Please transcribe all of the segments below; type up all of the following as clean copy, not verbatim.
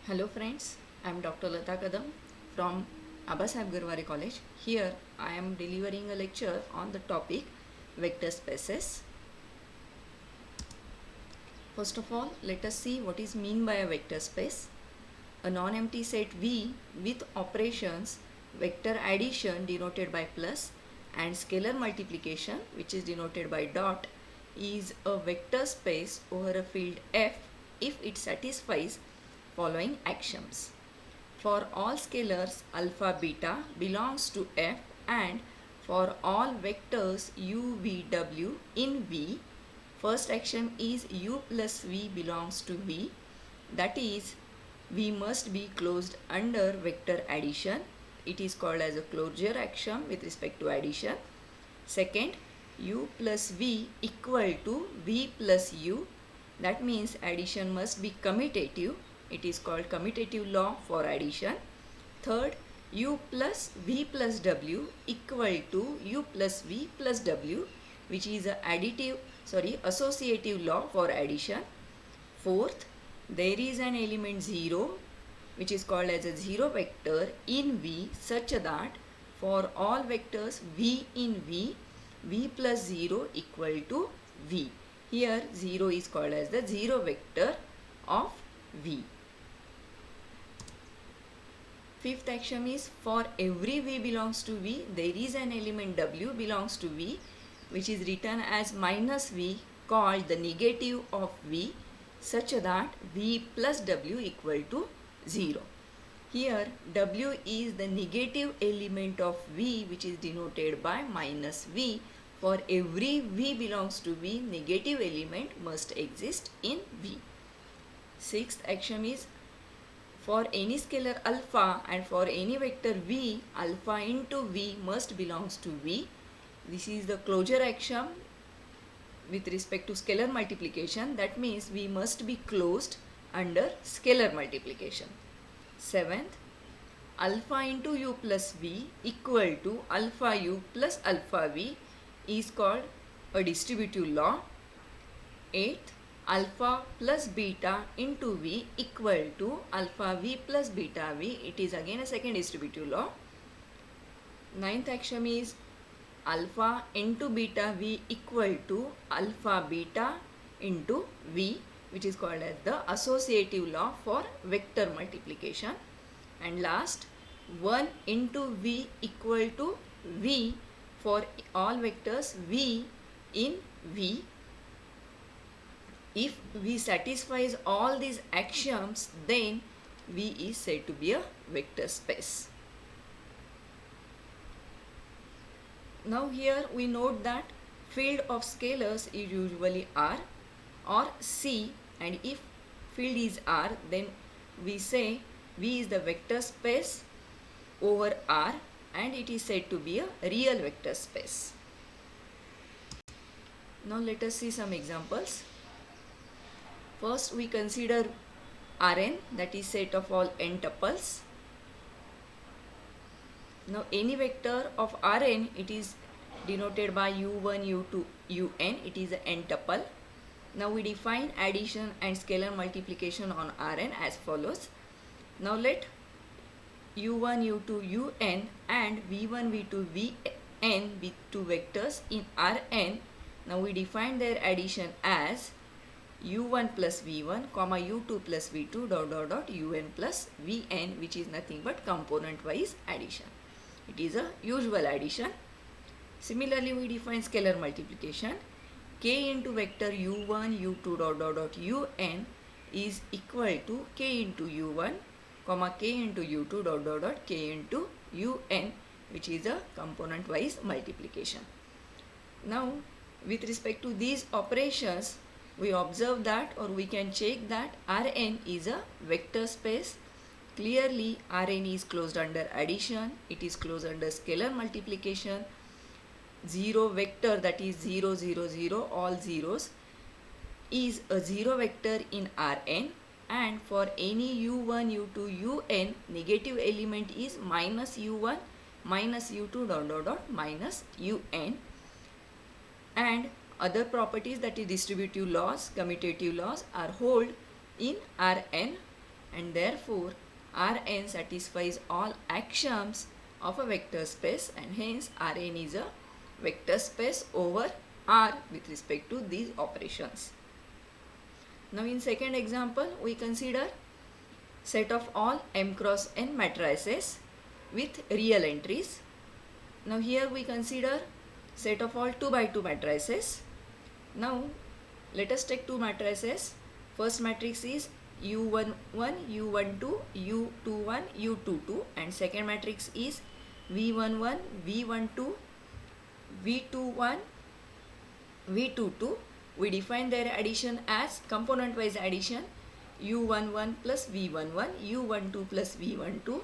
Hello friends, I am Dr. Lata Kadam from Abasaheb Garware College. Here I am delivering a lecture on the topic vector spaces. First of all, let us see what is mean by a vector space. A non-empty set V with operations vector addition denoted by plus and scalar multiplication which is denoted by dot is a vector space over a field F if it satisfies following axioms. For all scalars alpha beta belongs to F and for all vectors u v w in V, first axiom is u plus v belongs to V, that is V must be closed under vector addition. It is called as a closure axiom with respect to addition. Second, u plus v equal to v plus u, that means addition must be commutative. It is called commutative law for addition. Third, u plus v plus w equal to u plus v plus w, which is a associative law for addition. Fourth, there is an element 0 which is called as a zero vector in V such that for all vectors V in V, V plus 0 equal to V. Here 0 is called as the zero vector of V. Fifth axiom is for every V belongs to V, there is an element W belongs to V which is written as minus V called the negative of V such that V plus W equal to 0. Here W is the negative element of V which is denoted by minus V. For every V belongs to V, negative element must exist in V. Sixth axiom is for any scalar alpha and for any vector V, alpha into V must belongs to V. This is the closure axiom with respect to scalar multiplication, that means V must be closed under scalar multiplication. Seventh, alpha into u plus V equal to alpha u plus alpha V is called a distributive law. Eighth, alpha plus beta into V equal to alpha V plus beta V, it is again a second distributive law. Ninth axiom is alpha into beta V equal to alpha beta into V, which is called as the associative law for vector multiplication. And last, 1 into V equal to V for all vectors V in V. If V satisfies all these axioms, then V is said to be a vector space. Now here we note that field of scalars is usually R or C, and if field is R, then we say V is the vector space over R and it is said to be a real vector space. Now let us see some examples. First we consider Rn, that is set of all n tuples. Now any vector of Rn, it is denoted by u1, u2, un, it is an n tuple. Now we define addition and scalar multiplication on Rn as follows. Now let u1, u2, un and v1, v2, vn be two vectors in Rn. Now we define their addition as u1 plus v1, comma u2 plus v2 dot dot dot un plus vn, which is nothing but component wise addition. It is a usual addition. Similarly, we define scalar multiplication. K into vector u1, u2 dot dot dot un is equal to k into u1, comma k into u2 dot dot dot k into un, which is a component wise multiplication. Now, with respect to these operations, we observe that, or we can check that Rn is a vector space. Clearly Rn is closed under addition, it is closed under scalar multiplication. Zero vector, that is 0, 0, 0, all zeros, is a zero vector in Rn, and for any u1, u2, un, negative element is minus u1, minus u2 dot dot dot minus un. And other properties, that is distributive laws, commutative laws, are hold in Rn. and therefore Rn satisfies all axioms of a vector space, and hence Rn is a vector space over R with respect to these operations. Now in second example, we consider set of all m cross n matrices with real entries. Now here we consider set of all 2 by 2 matrices. Now let us take two matrices. First matrix is U11, U12, U21, U22, and second matrix is V11, V12, V21, V22. We define their addition as component wise addition: U11 plus V11, U12 plus V12,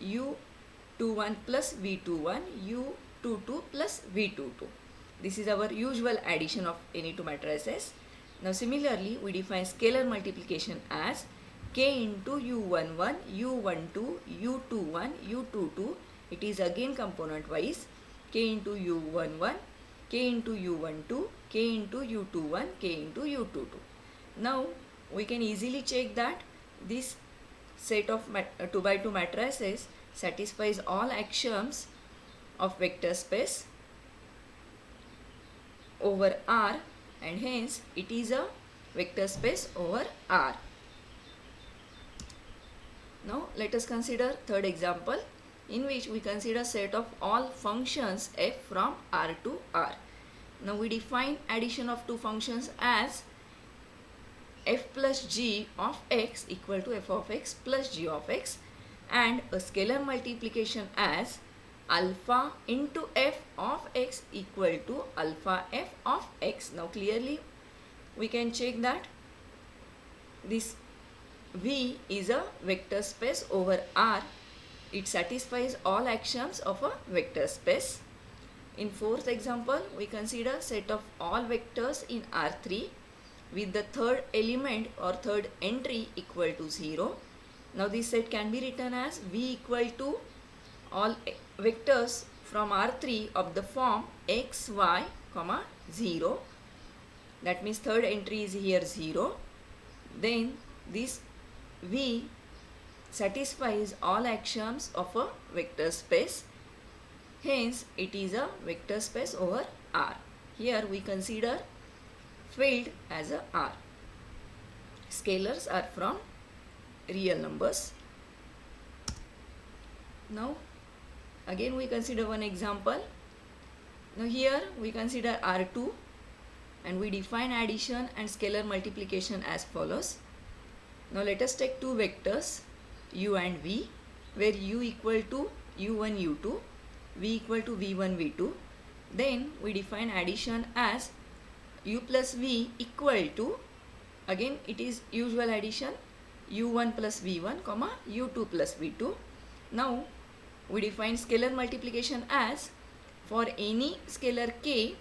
U21 plus V21, U22 plus V22. This is our usual addition of any two matrices. Now similarly, we define scalar multiplication as k into U11, U12, U21, U22. It is again component wise: k into U11, k into U12, k into U21, k into U22. Now we can easily check that this set of 2 by 2 matrices satisfies all axioms of vector space over R, and hence it is a vector space over R. Now let us consider third example, in which we consider set of all functions f from R to R. Now we define addition of two functions as f plus g of x equal to f of x plus g of x, and a scalar multiplication as alpha into f of x equal to alpha f of x. Now clearly we can check that this V is a vector space over R. It satisfies all axioms of a vector space. In fourth example, we consider set of all vectors in R3 with the third element or third entry equal to 0. Now this set can be written as V equal to all vectors from R3 of the form x, y, comma 0. That means third entry is here 0. Then this V satisfies all axioms of a vector space. Hence it is a vector space over R. Here we consider field as a R. Scalars are from real numbers. Now again we consider one example. Now here we consider R2 and we define addition and scalar multiplication as follows. Now let us take two vectors u and v, where u equal to u1 u2, v equal to v1 v2. Then we define addition as u plus v equal to, again it is usual addition, u1 plus v1 comma u2 plus v2. Now we define scalar multiplication as, for any scalar k,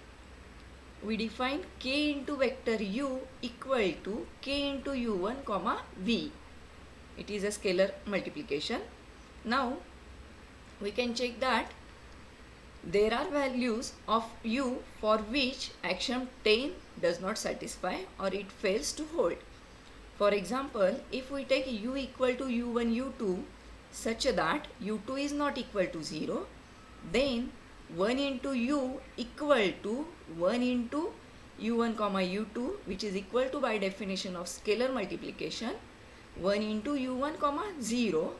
we define k into vector u equal to k into u1 comma v. It is a scalar multiplication. Now we can check that there are values of u for which axiom 10 does not satisfy or it fails to hold. For example, if we take u equal to u1 u2 such that u2 is not equal to 0, then 1 into u equal to 1 into u1 comma u2, which is equal to, by definition of scalar multiplication, 1 into u1 comma 0,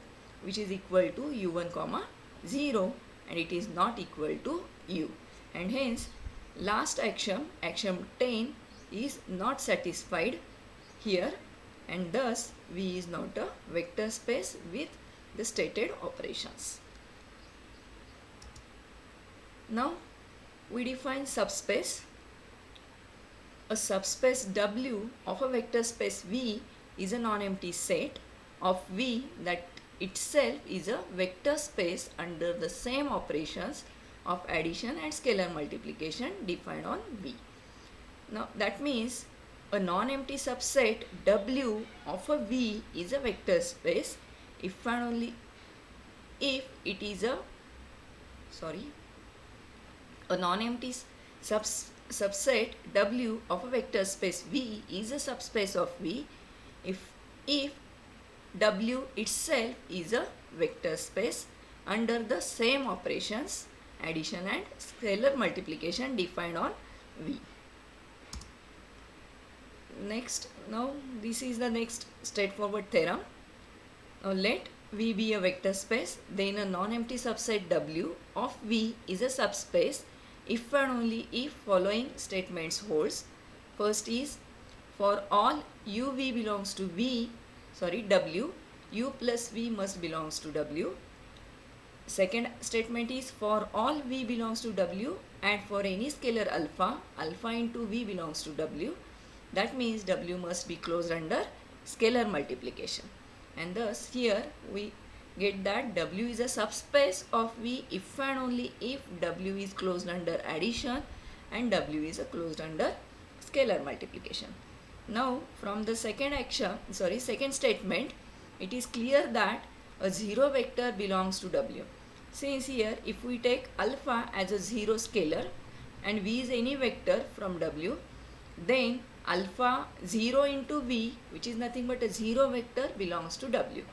which is equal to u1 comma 0, and it is not equal to u, and hence last axiom, axiom 10, is not satisfied here, and thus V is not a vector space with the stated operations. Now we define subspace. A subspace W of a vector space V is a non-empty set of V that itself is a vector space under the same operations of addition and scalar multiplication defined on V. Now that means a non-empty subset W of a V is a vector space if and only if it is a non-empty subset W of a vector space V is a subspace of V if W itself is a vector space under the same operations, addition and scalar multiplication defined on V. Next, now this is the next straightforward theorem. Now let V be a vector space, then a non-empty subset W of V is a subspace if and only if following statements holds. First is, for all uv belongs to W, u plus v must belongs to W. Second statement is, for all v belongs to W and for any scalar alpha into v belongs to W. That means W must be closed under scalar multiplication. And thus here we get that W is a subspace of V if and only if W is closed under addition and W is closed under scalar multiplication. Now from the second statement, it is clear that a zero vector belongs to W. Since here if we take alpha as a zero scalar and V is any vector from W, then alpha 0 into V, which is nothing but a zero vector, belongs to W.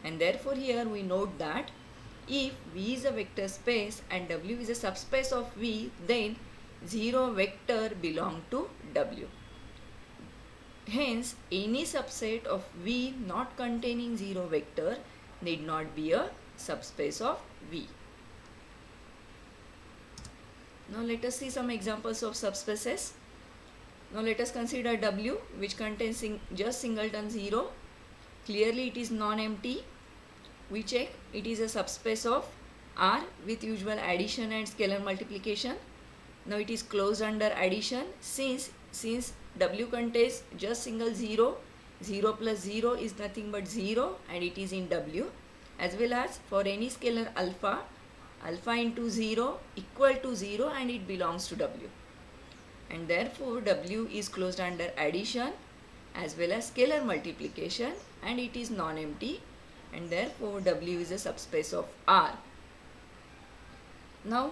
And therefore here we note that if V is a vector space and W is a subspace of V, then zero vector belong to W. Hence any subset of V not containing zero vector need not be a subspace of V. Now let us see some examples of subspaces. Now let us consider W, which contains just singleton 0. Clearly it is non-empty. We check it is a subspace of R with usual addition and scalar multiplication. Now it is closed under addition since W contains just single 0. 0 plus 0 is nothing but 0 and it is in W, as well as for any scalar alpha into 0 equal to 0 and it belongs to W. And therefore W is closed under addition as well as scalar multiplication and it is non-empty, and therefore W is a subspace of R. Now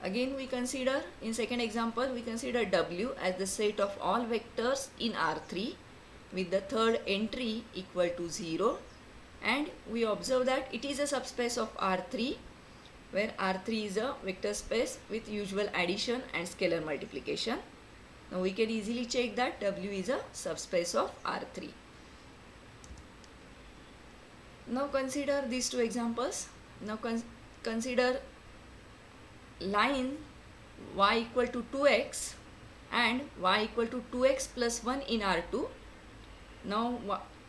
again we consider, in second example, we consider W as the set of all vectors in R3 with the third entry equal to 0, and we observe that it is a subspace of R3 where R3 is a vector space with usual addition and scalar multiplication. Now we can easily check that W is a subspace of R3. Now consider these two examples. Now consider line y equal to 2x and y equal to 2x plus 1 in R2. Now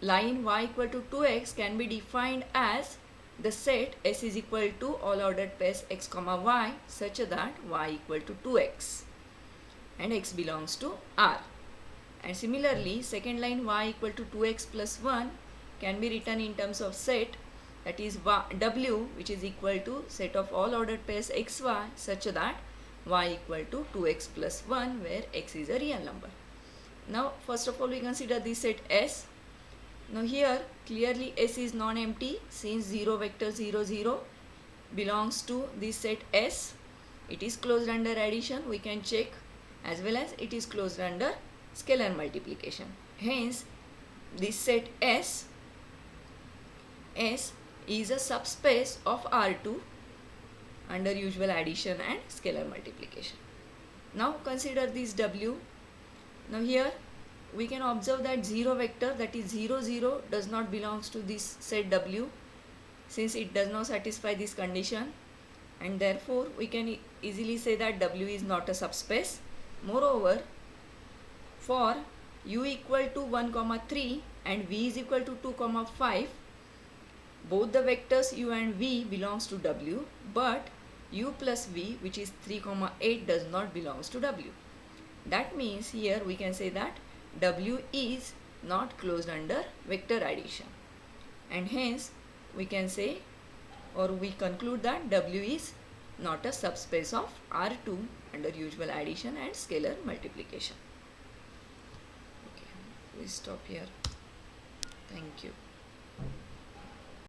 line y equal to 2x can be defined as the set S is equal to all ordered pairs x comma y such that y equal to 2x and x belongs to R. And similarly second line y equal to 2x plus 1 can be written in terms of set, that is W, which is equal to set of all ordered pairs xy such that y equal to 2x plus 1 where x is a real number. Now first of all we consider this set S. Now here clearly S is non-empty since 0 vector 0 0 belongs to this set S. It is closed under addition, we can check, as well as it is closed under scalar multiplication. Hence this set S is a subspace of R2 under usual addition and scalar multiplication. Now consider this W. Now here we can observe that 0 vector, that is 0 0, does not belongs to this set W since it does not satisfy this condition, and therefore we can easily say that W is not a subspace. Moreover, for u equal to 1 comma 3 and v is equal to 2 comma 5, both the vectors u and v belongs to W, but u plus v, which is 3 comma 8, does not belongs to W. That means here we can say that W is not closed under vector addition, and hence we can say, or we conclude that W is not a subspace of R2 under usual addition and scalar multiplication. Okay, we stop here. Thank you.